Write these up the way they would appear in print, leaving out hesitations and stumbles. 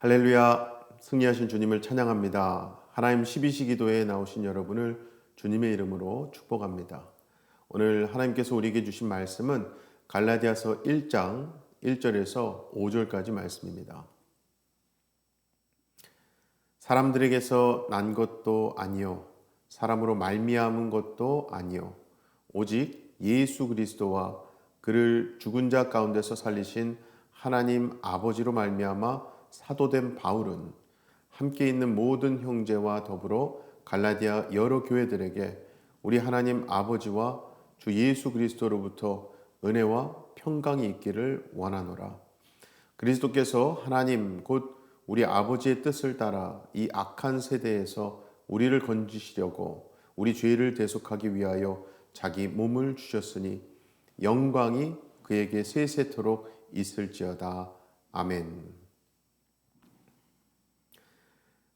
할렐루야, 승리하신 주님을 찬양합니다. 하나님 12시 기도에 나오신 여러분을 주님의 이름으로 축복합니다. 오늘 하나님께서 우리에게 주신 말씀은 갈라디아서 1장 1절에서 5절까지 말씀입니다. 사람들에게서 난 것도 아니요 사람으로 말미암은 것도 아니요 오직 예수 그리스도와 그를 죽은 자 가운데서 살리신 하나님 아버지로 말미암아 사도된 바울은 함께 있는 모든 형제와 더불어 갈라디아 여러 교회들에게 우리 하나님 아버지와 주 예수 그리스도로부터 은혜와 평강이 있기를 원하노라. 그리스도께서 하나님 곧 우리 아버지의 뜻을 따라 이 악한 세대에서 우리를 건지시려고 우리 죄를 대속하기 위하여 자기 몸을 주셨으니 영광이 그에게 세세토록 있을지어다. 아멘.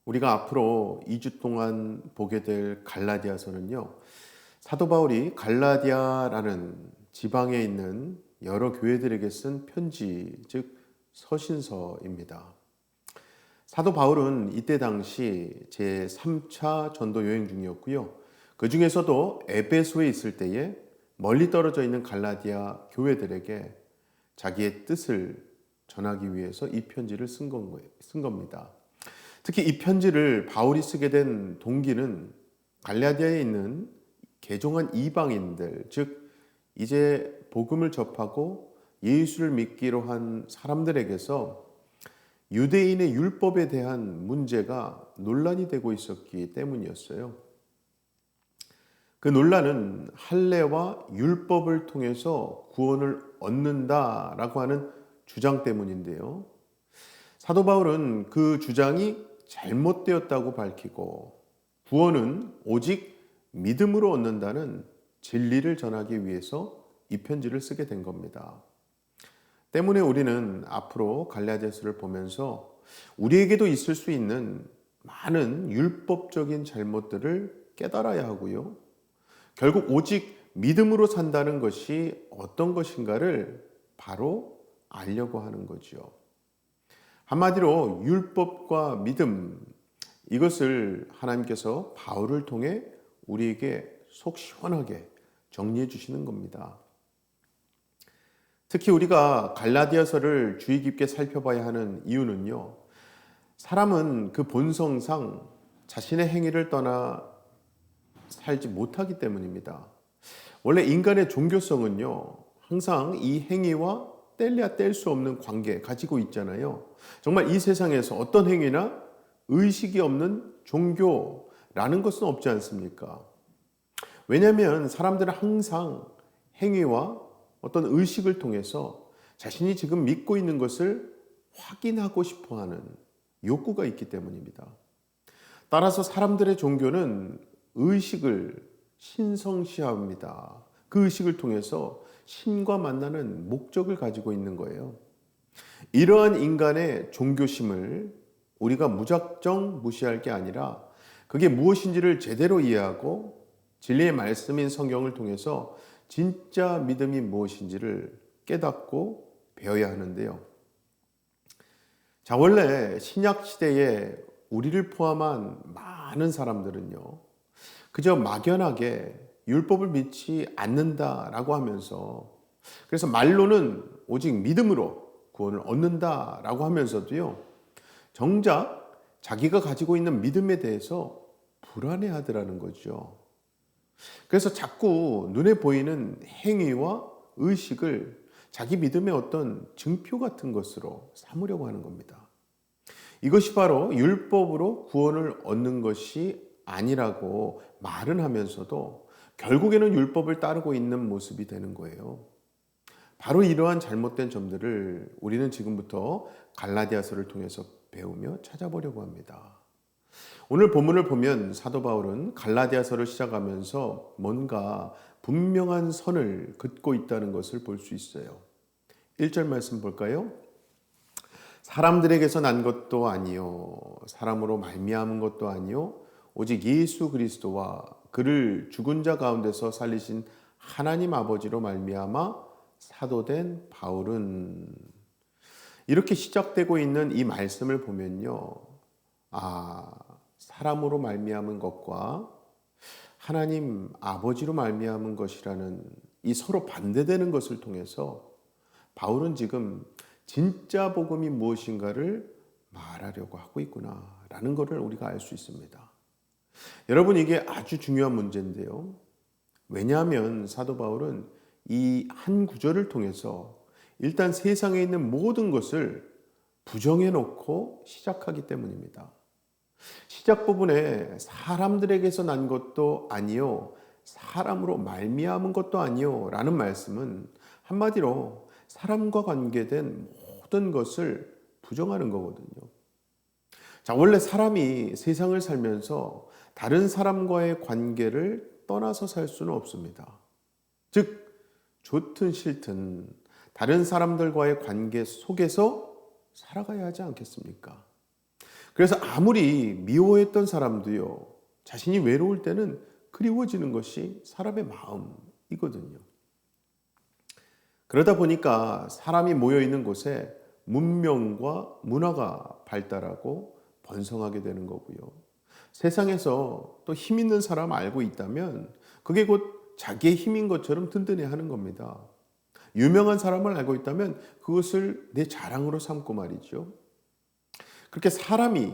우리가 앞으로 2주 동안 보게 될 갈라디아서는요, 사도 바울이 갈라디아라는 지방에 있는 여러 교회들에게 쓴 편지, 즉 서신서입니다. 사도 바울은 이때 당시 제3차 전도 여행 중이었고요. 그 중에서도 에베소에 있을 때에 멀리 떨어져 있는 갈라디아 교회들에게 자기의 뜻을 전하기 위해서 이 편지를 쓴 겁니다. 특히 이 편지를 바울이 쓰게 된 동기는 갈라디아에 있는 개종한 이방인들, 즉 이제 복음을 접하고 예수를 믿기로 한 사람들에게서 유대인의 율법에 대한 문제가 논란이 되고 있었기 때문이었어요. 그 논란은 할례와 율법을 통해서 구원을 얻는다라고 하는 주장 때문인데요. 사도 바울은 그 주장이 잘못되었다고 밝히고 구원은 오직 믿음으로 얻는다는 진리를 전하기 위해서 이 편지를 쓰게 된 겁니다. 때문에 우리는 앞으로 갈라디아서를 보면서 우리에게도 있을 수 있는 많은 율법적인 잘못들을 깨달아야 하고요. 결국 오직 믿음으로 산다는 것이 어떤 것인가를 바로 알려고 하는 거죠. 한마디로 율법과 믿음, 이것을 하나님께서 바울을 통해 우리에게 속 시원하게 정리해 주시는 겁니다. 특히 우리가 갈라디아서를 주의 깊게 살펴봐야 하는 이유는요, 사람은 그 본성상 자신의 행위를 떠나 살지 못하기 때문입니다. 원래 인간의 종교성은요, 항상 이 행위와 뗄래야 뗄 수 없는 관계 가지고 있잖아요. 정말 이 세상에서 어떤 행위나 의식이 없는 종교라는 것은 없지 않습니까? 왜냐하면 사람들은 항상 행위와 어떤 의식을 통해서 자신이 지금 믿고 있는 것을 확인하고 싶어하는 욕구가 있기 때문입니다. 따라서 사람들의 종교는 의식을 신성시합니다. 그 의식을 통해서 신과 만나는 목적을 가지고 있는 거예요. 이러한 인간의 종교심을 우리가 무작정 무시할 게 아니라 그게 무엇인지를 제대로 이해하고 진리의 말씀인 성경을 통해서 진짜 믿음이 무엇인지를 깨닫고 배워야 하는데요. 자, 원래 신약 시대에 우리를 포함한 많은 사람들은요, 그저 막연하게 율법을 믿지 않는다라고 하면서, 그래서 말로는 오직 믿음으로 구원을 얻는다라고 하면서도요, 정작 자기가 가지고 있는 믿음에 대해서 불안해하더라는 거죠. 그래서 자꾸 눈에 보이는 행위와 의식을 자기 믿음의 어떤 증표 같은 것으로 삼으려고 하는 겁니다. 이것이 바로 율법으로 구원을 얻는 것이 아니라고 말은 하면서도 결국에는 율법을 따르고 있는 모습이 되는 거예요. 바로 이러한 잘못된 점들을 우리는 지금부터 갈라디아서를 통해서 배우며 찾아보려고 합니다. 오늘 본문을 보면 사도 바울은 갈라디아서를 시작하면서 뭔가 분명한 선을 긋고 있다는 것을 볼 수 있어요. 1절 말씀 볼까요? 사람들에게서 난 것도 아니요 사람으로 말미암은 것도 아니요 오직 예수 그리스도와 그를 죽은 자 가운데서 살리신 하나님 아버지로 말미암아 사도된 바울은, 이렇게 시작되고 있는 이 말씀을 보면요. 사람으로 말미암은 것과 하나님 아버지로 말미암은 것이라는 이 서로 반대되는 것을 통해서 바울은 지금 진짜 복음이 무엇인가를 말하려고 하고 있구나라는 것을 우리가 알 수 있습니다. 여러분, 이게 아주 중요한 문제인데요. 왜냐하면 사도 바울은 이 한 구절을 통해서 일단 세상에 있는 모든 것을 부정해 놓고 시작하기 때문입니다. 시작 부분에 사람들에게서 난 것도 아니요 사람으로 말미암은 것도 아니요 라는 말씀은 한마디로 사람과 관계된 모든 것을 부정하는 거거든요. 자, 원래 사람이 세상을 살면서 다른 사람과의 관계를 떠나서 살 수는 없습니다. 즉, 좋든 싫든 다른 사람들과의 관계 속에서 살아가야 하지 않겠습니까? 그래서 아무리 미워했던 사람도요, 자신이 외로울 때는 그리워지는 것이 사람의 마음이거든요. 그러다 보니까 사람이 모여있는 곳에 문명과 문화가 발달하고 번성하게 되는 거고요. 세상에서 또 힘 있는 사람 알고 있다면 그게 곧 자기의 힘인 것처럼 든든해 하는 겁니다. 유명한 사람을 알고 있다면 그것을 내 자랑으로 삼고 말이죠. 그렇게 사람이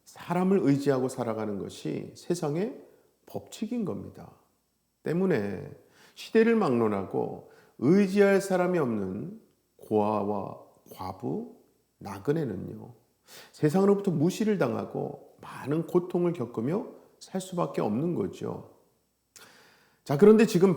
사람을 의지하고 살아가는 것이 세상의 법칙인 겁니다. 때문에 시대를 막론하고 의지할 사람이 없는 고아와 과부, 나그네는요, 세상으로부터 무시를 당하고 많은 고통을 겪으며 살 수밖에 없는 거죠. 자, 그런데 지금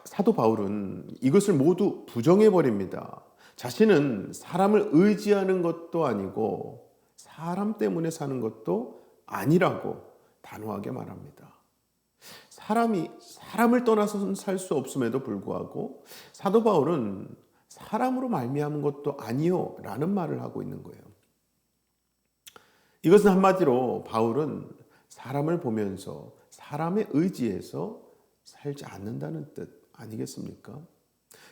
사도 바울은 이것을 모두 부정해버립니다. 자신은 사람을 의지하는 것도 아니고 사람 때문에 사는 것도 아니라고 단호하게 말합니다. 사람이 사람을 떠나서는 살 수 없음에도 불구하고 사도 바울은 사람으로 말미암은 것도 아니요 라는 말을 하고 있는 거예요. 이것은 한마디로 바울은 사람을 보면서 사람에 의지해서 살지 않는다는 뜻 아니겠습니까?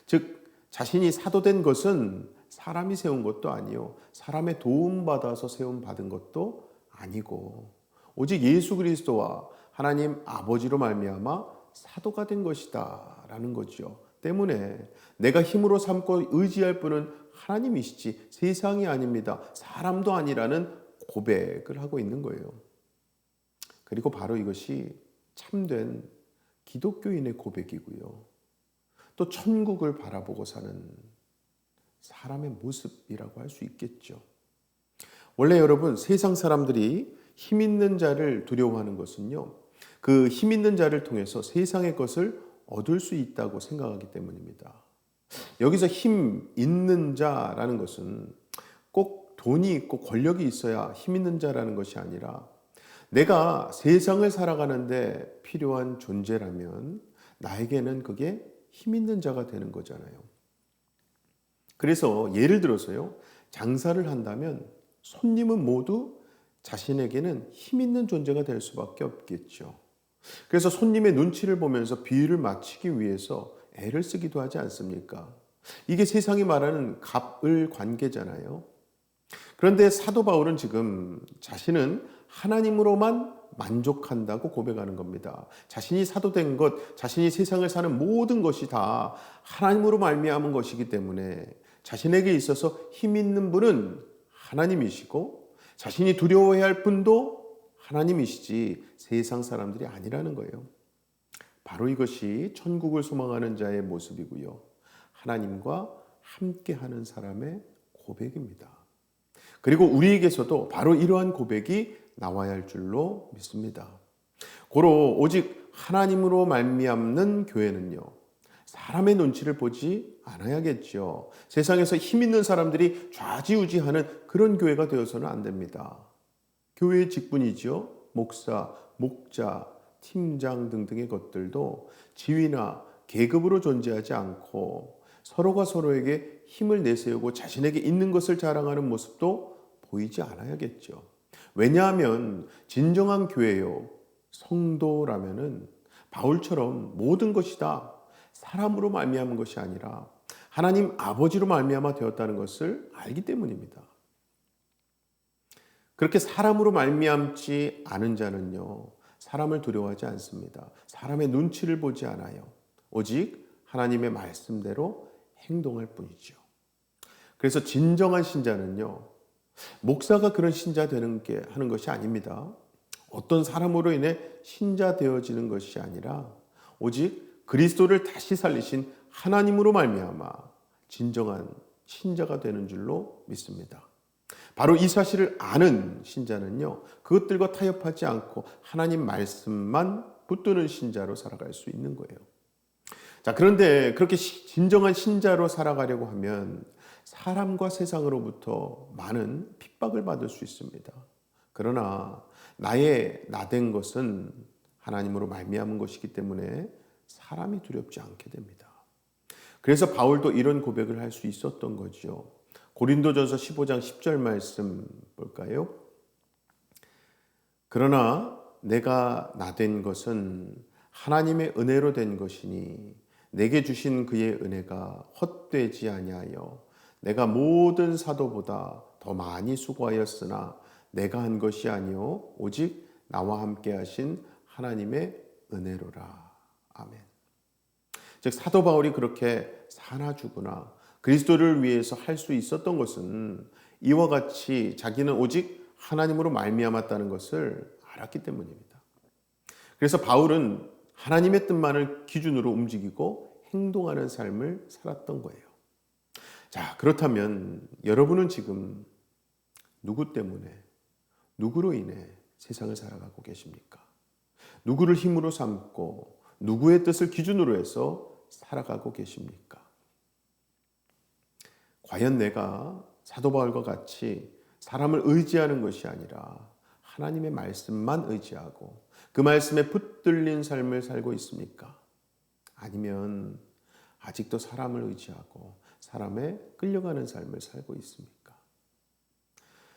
즉, 자신이 사도된 것은 사람이 세운 것도 아니요 사람의 도움받아서 세움받은 것도 아니고 오직 예수 그리스도와 하나님 아버지로 말미암아 사도가 된 것이다 라는 거죠. 때문에 내가 힘으로 삼고 의지할 분은 하나님이시지 세상이 아닙니다, 사람도 아니라는 고백을 하고 있는 거예요. 그리고 바로 이것이 참된 기독교인의 고백이고요, 또 천국을 바라보고 사는 사람의 모습이라고 할 수 있겠죠. 원래 여러분, 세상 사람들이 힘 있는 자를 두려워하는 것은요, 그 힘 있는 자를 통해서 세상의 것을 얻을 수 있다고 생각하기 때문입니다. 여기서 힘 있는 자라는 것은 꼭 돈이 있고 권력이 있어야 힘 있는 자라는 것이 아니라 내가 세상을 살아가는데 필요한 존재라면 나에게는 그게 힘 있는 자가 되는 거잖아요. 그래서 예를 들어서요, 장사를 한다면 손님은 모두 자신에게는 힘 있는 존재가 될 수밖에 없겠죠. 그래서 손님의 눈치를 보면서 비율을 맞추기 위해서 애를 쓰기도 하지 않습니까? 이게 세상이 말하는 갑을 관계잖아요. 그런데 사도 바울은 지금 자신은 하나님으로만 만족한다고 고백하는 겁니다. 자신이 사도된 것, 자신이 세상을 사는 모든 것이 다 하나님으로 말미암은 것이기 때문에 자신에게 있어서 힘 있는 분은 하나님이시고 자신이 두려워해야 할 분도 하나님이시지 세상 사람들이 아니라는 거예요. 바로 이것이 천국을 소망하는 자의 모습이고요, 하나님과 함께하는 사람의 고백입니다. 그리고 우리에게서도 바로 이러한 고백이 나와야 할 줄로 믿습니다. 고로 오직 하나님으로 말미암는 교회는요, 사람의 눈치를 보지 않아야겠죠. 세상에서 힘 있는 사람들이 좌지우지하는 그런 교회가 되어서는 안 됩니다. 교회의 직분이죠. 목사, 목자, 팀장 등등의 것들도 지위나 계급으로 존재하지 않고 서로가 서로에게 힘을 내세우고 자신에게 있는 것을 자랑하는 모습도 보이지 않아야겠죠. 왜냐하면 진정한 교회요, 성도라면은 바울처럼 모든 것이 다 사람으로 말미암은 것이 아니라 하나님 아버지로 말미암아 되었다는 것을 알기 때문입니다. 그렇게 사람으로 말미암지 않은 자는요, 사람을 두려워하지 않습니다. 사람의 눈치를 보지 않아요. 오직 하나님의 말씀대로 행동할 뿐이죠. 그래서 진정한 신자는요, 목사가 그런 신자 하는 것이 아닙니다. 어떤 사람으로 인해 신자 되어지는 것이 아니라 오직 그리스도를 다시 살리신 하나님으로 말미암아 진정한 신자가 되는 줄로 믿습니다. 바로 이 사실을 아는 신자는요, 그것들과 타협하지 않고 하나님 말씀만 붙드는 신자로 살아갈 수 있는 거예요. 자, 그런데 그렇게 진정한 신자로 살아가려고 하면 사람과 세상으로부터 많은 핍박을 받을 수 있습니다. 그러나 나의 나된 것은 하나님으로 말미암은 것이기 때문에 사람이 두렵지 않게 됩니다. 그래서 바울도 이런 고백을 할 수 있었던 거죠. 고린도전서 15장 10절 말씀 볼까요? 그러나 내가 나된 것은 하나님의 은혜로 된 것이니 내게 주신 그의 은혜가 헛되지 아니하여 내가 모든 사도보다 더 많이 수고하였으나 내가 한 것이 아니요 오직 나와 함께 하신 하나님의 은혜로라. 아멘. 즉 사도 바울이 그렇게 사나 죽으나 그리스도를 위해서 할 수 있었던 것은 이와 같이 자기는 오직 하나님으로 말미암았다는 것을 알았기 때문입니다. 그래서 바울은 하나님의 뜻만을 기준으로 움직이고 행동하는 삶을 살았던 거예요. 자, 그렇다면 여러분은 지금 누구 때문에, 누구로 인해 세상을 살아가고 계십니까? 누구를 힘으로 삼고 누구의 뜻을 기준으로 해서 살아가고 계십니까? 과연 내가 사도 바울과 같이 사람을 의지하는 것이 아니라 하나님의 말씀만 의지하고 그 말씀에 붙들린 삶을 살고 있습니까? 아니면 아직도 사람을 의지하고 사람에 끌려가는 삶을 살고 있습니까?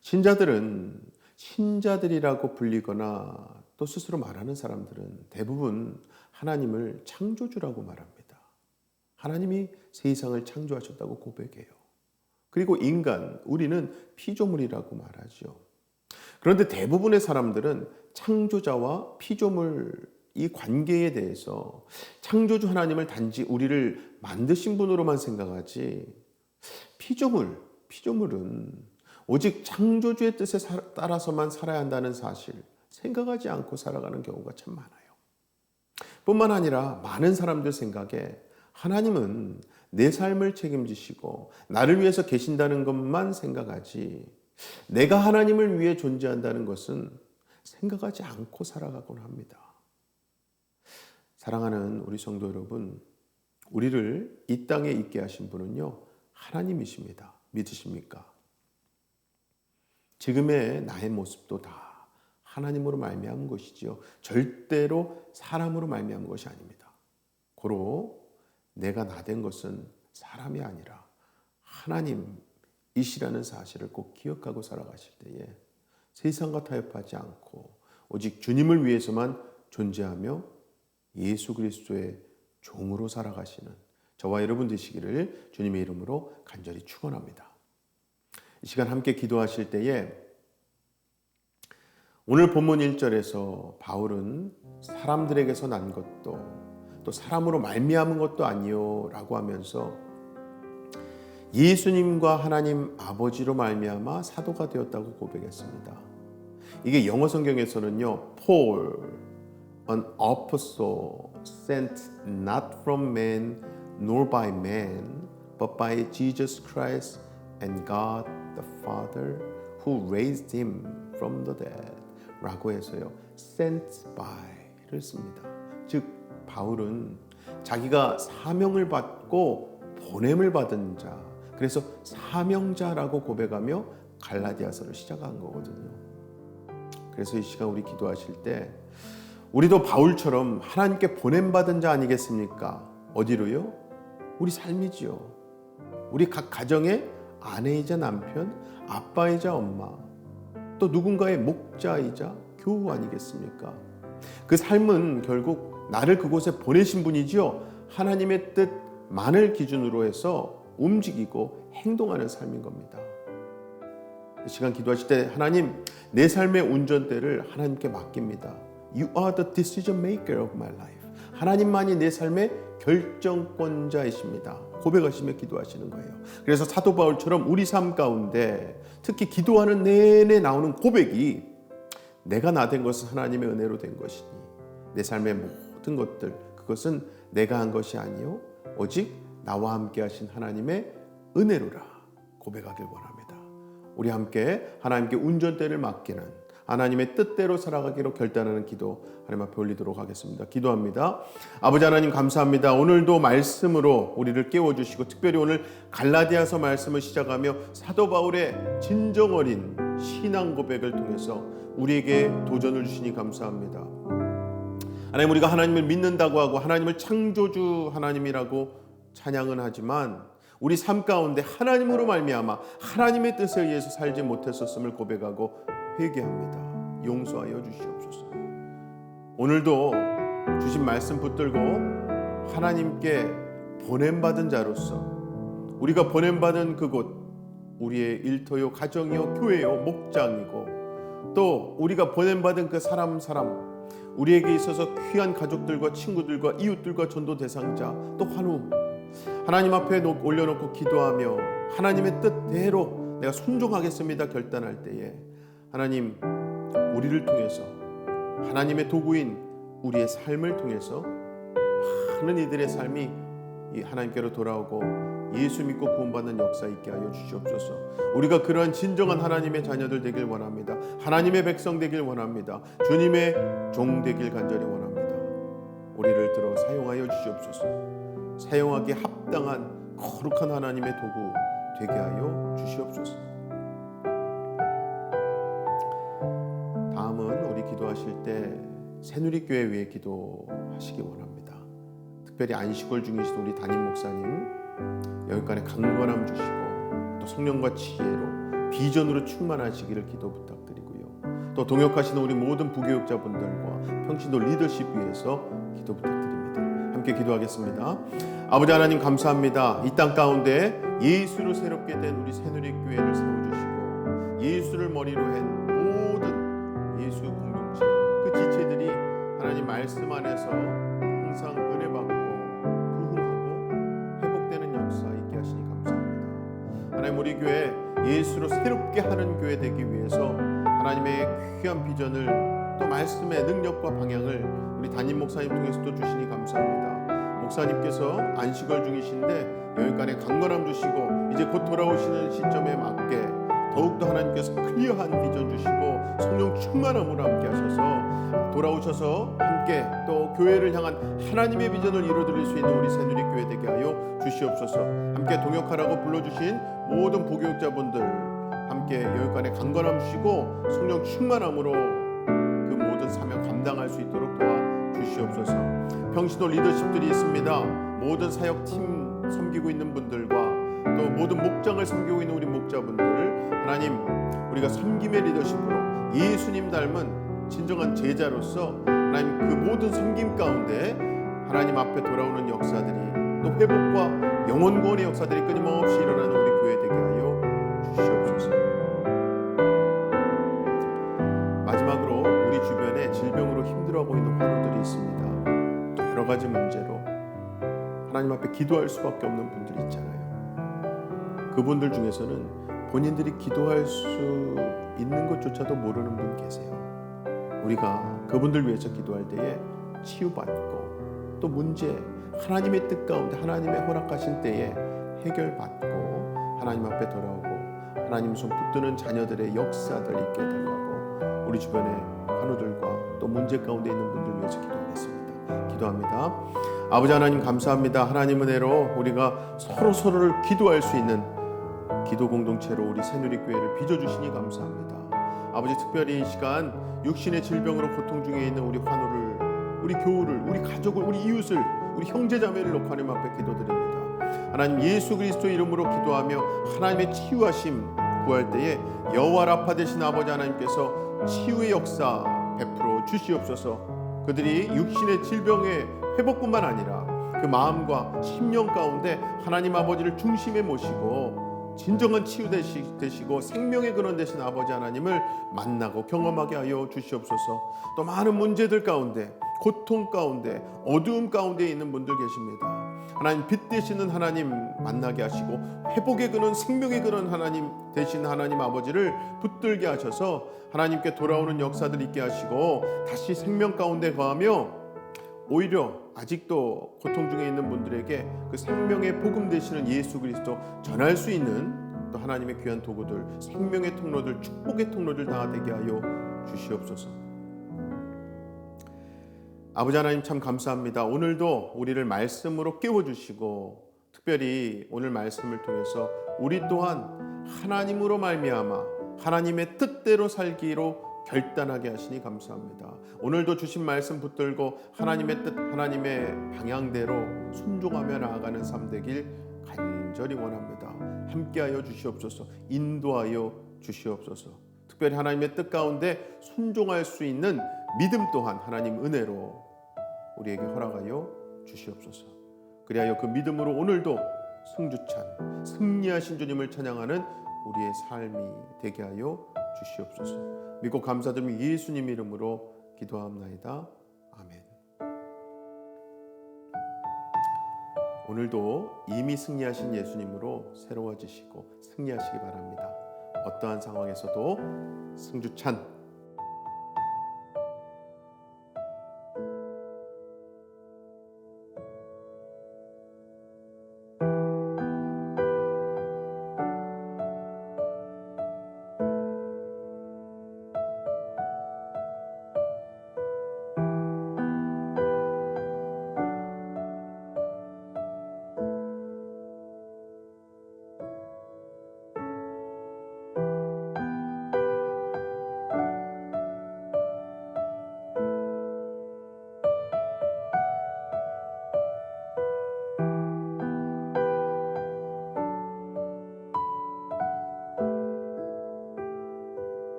신자들은 신자들이라고 불리거나 또 스스로 말하는 사람들은 대부분 하나님을 창조주라고 말합니다. 하나님이 세상을 창조하셨다고 고백해요. 그리고 인간, 우리는 피조물이라고 말하죠. 그런데 대부분의 사람들은 창조자와 피조물 이 관계에 대해서 창조주 하나님을 단지 우리를 만드신 분으로만 생각하지 피조물은 오직 창조주의 뜻에 따라서만 살아야 한다는 사실 생각하지 않고 살아가는 경우가 참 많아요. 뿐만 아니라 많은 사람들 생각에 하나님은 내 삶을 책임지시고 나를 위해서 계신다는 것만 생각하지 내가 하나님을 위해 존재한다는 것은 생각하지 않고 살아가곤 합니다. 사랑하는 우리 성도 여러분, 우리를 이 땅에 있게 하신 분은요, 하나님이십니다. 믿으십니까? 지금의 나의 모습도 다 하나님으로 말미암은 것이지요. 절대로 사람으로 말미암은 것이 아닙니다. 고로 내가 나된 것은 사람이 아니라 하나님이시라는 사실을 꼭 기억하고 살아가실 때에 세상과 타협하지 않고 오직 주님을 위해서만 존재하며 예수 그리스도의 종으로 살아가시는 저와 여러분 되시기를 주님의 이름으로 간절히 축원합니다. 이 시간 함께 기도하실 때에 오늘 본문 1절에서 바울은 사람들에게서 난 것도 또 사람으로 말미암은 것도 아니요 라고 하면서 예수님과 하나님 아버지로 말미암아 사도가 되었다고 고백했습니다. 이게 영어 성경에서는요, Paul, an apostle sent not from man nor by man, but by Jesus Christ and God the Father who raised him from the dead 라고 해서요, sent by를 씁니다. 즉 바울은 자기가 사명을 받고 보냄을 받은 자, 그래서 사명자라고 고백하며 갈라디아서를 시작한 거거든요. 그래서 이 시간 우리 기도하실 때 우리도 바울처럼 하나님께 보냄받은 자 아니겠습니까? 어디로요? 우리 삶이지요. 우리 각 가정의 아내이자 남편, 아빠이자 엄마, 또 누군가의 목자이자 교우 아니겠습니까? 그 삶은 결국 나를 그곳에 보내신 분이지요. 하나님의 뜻, 만을 기준으로 해서 움직이고 행동하는 삶인 겁니다. 이 시간 기도하실 때 하나님, 내 삶의 운전대를 하나님께 맡깁니다. You are the decision maker of my life. 하나님만이 내 삶의 결정권자이십니다. 고백하시며 기도하시는 거예요. 그래서 사도 바울처럼 우리 삶 가운데 특히 기도하는 내내 나오는 고백이 내가 나 된 것은 하나님의 은혜로 된 것이니 내 삶의 모든 것들 그것은 내가 한 것이 아니요 오직 나와 함께 하신 하나님의 은혜로라 고백하길 원합니다. 우리 함께 하나님께 운전대를 맡기는 하나님의 뜻대로 살아가기로 결단하는 기도 하나님 앞에 올리도록 하겠습니다. 기도합니다. 아버지 하나님 감사합니다. 오늘도 말씀으로 우리를 깨워주시고 특별히 오늘 갈라디아서 말씀을 시작하며 사도 바울의 진정 어린 신앙 고백을 통해서 우리에게 도전을 주시니 감사합니다. 하나님, 우리가 하나님을 믿는다고 하고 하나님을 창조주 하나님이라고 찬양은 하지만 우리 삶 가운데 하나님으로 말미암아 하나님의 뜻에 의해서 살지 못했었음을 고백하고 회개합니다. 용서하여 주시옵소서. 오늘도 주신 말씀 붙들고 하나님께 보냄받은 자로서 우리가 보냄받은 그곳 우리의 일터요 가정이요 교회요 목장이고 또 우리가 보냄받은 그 사람 우리에게 있어서 귀한 가족들과 친구들과 이웃들과 전도 대상자 또 환우 하나님 앞에 올려놓고 기도하며 하나님의 뜻대로 내가 순종하겠습니다 결단할 때에 하나님 우리를 통해서 하나님의 도구인 우리의 삶을 통해서 많은 이들의 삶이 하나님께로 돌아오고 예수 믿고 구원받는 역사 있게 하여 주시옵소서. 우리가 그러한 진정한 하나님의 자녀들 되길 원합니다. 하나님의 백성 되길 원합니다. 주님의 종 되길 간절히 원합니다. 우리를 들어 사용하여 주시옵소서. 사용하기에 합당한 거룩한 하나님의 도구 되게 하여 주시옵소서. 다음은 우리 기도하실 때 새누리교회 위해 기도하시기 원합니다. 특별히 안식월 중이신 우리 담임 목사님 여기까지 강건함 주시고 또 성령과 지혜로 비전으로 충만하시기를 기도 부탁드리고요. 또 동역하시는 우리 모든 부교육자분들과 평신도 리더십 위해서 기도 부탁드립니다. 함께 기도하겠습니다. 아버지 하나님 감사합니다. 이 땅 가운데 예수로 새롭게 된 우리 새누리교회를 세워주시고 예수를 머리로 한 모든 예수 공동체 그 지체들이 하나님 말씀 안에서 항상 은혜 받고 부흥하고 회복되는 역사 있게 하시니 감사합니다. 하나님 우리 교회 예수로 새롭게 하는 교회 되기 위해서 하나님의 귀한 비전을 또 말씀의 능력과 방향을 우리 담임 목사님 통해서도 주시니 감사합니다. 목사님께서 안식월 중이신데 여기까지 강건함 주시고 이제 곧 돌아오시는 시점에 맞게 더욱더 하나님께서 클리어한 비전 주시고 성령 충만함으로 함께 하셔서 돌아오셔서 함께 또 교회를 향한 하나님의 비전을 이루어드릴 수 있는 우리 새누리교회 되게 하여 주시옵소서. 함께 동역하라고 불러주신 모든 부교육자분들 함께 여기까지 강건함 주시고 성령 충만함으로 그 모든 사명 감당할 수 있도록 도와주시옵소서. 평신도 리더십들이 있습니다. 모든 사역팀 섬기고 있는 분들과 또 모든 목장을 섬기고 있는 우리 목자분들 하나님 우리가 섬김의 리더십으로 예수님 닮은 진정한 제자로서 하나님 그 모든 섬김 가운데 하나님 앞에 돌아오는 역사들이 또 회복과 영혼 구원의 역사들이 끊임없이 일어나는 우리 교회 되게 하여 주시옵소서. 마지막으로 우리 주변에 질병으로 힘들어하고 있는 환우들이 있습니다. 또 여러 가지 문제로 하나님 앞에 기도할 수밖에 없는 분들이 있잖아요. 그분들 중에서는 본인들이 기도할 수 있는 것조차도 모르는 분 계세요. 우리가 그분들 위해서 기도할 때에 치유받고 또 문제 하나님의 뜻 가운데 하나님의 허락하신 때에 해결받고 하나님 앞에 돌아오고 하나님 손 붙드는 자녀들의 역사들 있게 해달라고 우리 주변의 환우들과 또 문제 가운데 있는 분들 위해서 기도하겠습니다. 기도합니다. 아버지 하나님 감사합니다. 하나님 은혜로 우리가 서로를 기도할 수 있는 기도 공동체로 우리 새누리교회를 빚어주시니 감사합니다. 아버지 특별히 이 시간 육신의 질병으로 고통 중에 있는 우리 환우를 우리 교우를 우리 가족을 우리 이웃을 우리 형제자매를 놓고 하나님 앞에 기도드립니다. 하나님 예수 그리스도 이름으로 기도하며 하나님의 치유하심 구할 때에 여호와 라파 되신 아버지 하나님께서 치유의 역사 베풀어 주시옵소서. 그들이 육신의 질병의 회복뿐만 아니라 그 마음과 심령 가운데 하나님 아버지를 중심에 모시고 진정한 치유 되시고 생명의 근원 되신 아버지 하나님을 만나고 경험하게 하여 주시옵소서. 또 많은 문제들 가운데, 고통 가운데, 어두움 가운데 있는 분들 계십니다. 하나님 빛 되시는 하나님 만나게 하시고 회복의 근원, 생명의 근원 하나님 되신 하나님 아버지를 붙들게 하셔서 하나님께 돌아오는 역사들 있게 하시고 다시 생명 가운데 거하며 오히려 아직도 고통 중에 있는 분들에게 그 생명의 복음 되시는 예수 그리스도 전할 수 있는 또 하나님의 귀한 도구들, 생명의 통로들, 축복의 통로들 다 되게 하여 주시옵소서. 아버지 하나님 참 감사합니다. 오늘도 우리를 말씀으로 깨워주시고 특별히 오늘 말씀을 통해서 우리 또한 하나님으로 말미암아 하나님의 뜻대로 살기로 결단하게 하시니 감사합니다. 오늘도 주신 말씀 붙들고 하나님의 뜻, 하나님의 방향대로 순종하며 나아가는 삶 되길 간절히 원합니다. 함께하여 주시옵소서. 인도하여 주시옵소서. 특별히 하나님의 뜻 가운데 순종할 수 있는 믿음 또한 하나님 은혜로 우리에게 허락하여 주시옵소서. 그리하여 그 믿음으로 오늘도 승주찬, 승리하신 주님을 찬양하는 우리의 삶이 되게 하여 주시옵소서. 믿고 감사드리며 예수님 이름으로 기도하옵나이다. 아멘. 오늘도 이미 승리하신 예수님으로 새로워지시고 승리하시기 바랍니다. 어떠한 상황에서도 승주찬